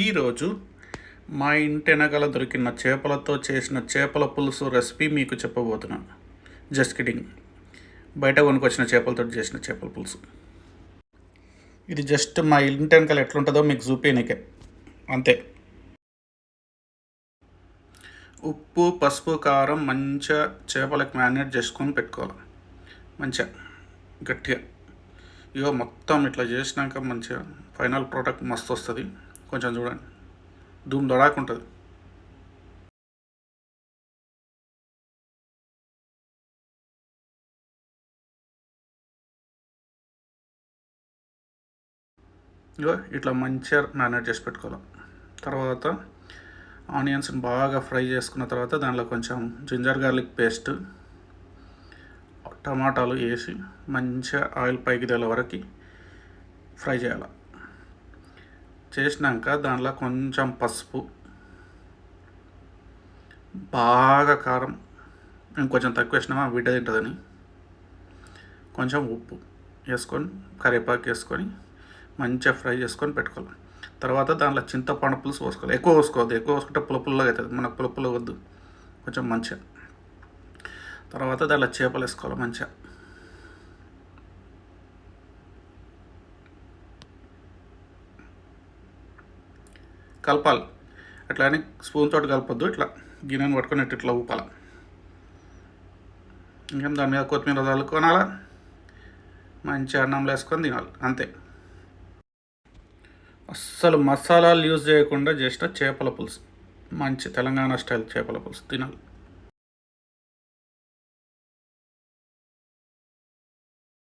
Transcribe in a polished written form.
ఈరోజు మా ఇంటి వెనకాల దొరికిన చేపలతో చేసిన చేపల పులుసు రెసిపీ మీకు చెప్పబోతున్నాను. జస్ట్ కిడింగ్, బయట కొనుక్కొచ్చిన చేపలతో చేసిన చేపల పులుసు. ఇది జస్ట్ మా ఇంటి వెనకాల ఎట్లుంటుందో మీకు చూపేనికే, అంతే. ఉప్పు, పసుపు, కారం మంచిగా చేపలకు మ్యారినేట్ చేసుకొని పెట్టుకోవాలి. మంచిగా గట్టిగా ఇగో మొత్తం ఇట్లా చేసినాక మంచిగా ఫైనల్ ప్రోడక్ట్ మస్తు వస్తుంది. కొంచెం చూడండి, ధూమ్ దొడాకుంటుంది. ఇగో ఇట్లా మంచిగా మ్యారినేట్ చేసి పెట్టుకోవాలి. తర్వాత ఆనియన్స్ని బాగా ఫ్రై చేసుకున్న తర్వాత దానిలో కొంచెం జింజర్ గార్లిక్ పేస్ట్, టమాటాలు వేసి మంచిగా ఆయిల్ పైకి తేలే వరకు ఫ్రై చేయాలి. చేసినాక దాంట్లో కొంచెం పసుపు, బాగా కారం, ఇంకొంచెం తక్కువ వేసినామా బిడ్డ తింటుందని, కొంచెం ఉప్పు వేసుకొని కరివేపాకు వేసుకొని మంచిగా ఫ్రై చేసుకొని పెట్టుకోవాలి. తర్వాత దాంట్లో చింతపండు పులుసు పోసుకోవాలి. ఎక్కువ పోసుకోవద్దు, ఎక్కువ పోసుకుంటే పులుపుల్లగా అవుతుంది. మనకు పులుపులు వద్దు, కొంచెం మంచిగా. తర్వాత దాంట్లో చేపలు వేసుకోవాలి. మంచిగా కలపాలి. అట్లా అని స్పూన్ తోటి కలపొద్దు, ఇట్లా గిన్నెను పట్టుకొని ఇట్లా ఊపాలి. ఇంకేం దాని మీద కొత్తిమీర చల్లుకోనాలా, మంచి అన్నంలో వేసుకొని తినాలి, అంతే. అస్సలు మసాలాలు యూజ్ చేయకుండా జస్ట్ చేపల పులుసు, మంచి తెలంగాణ స్టైల్ చేపల పులుసు తినాలి.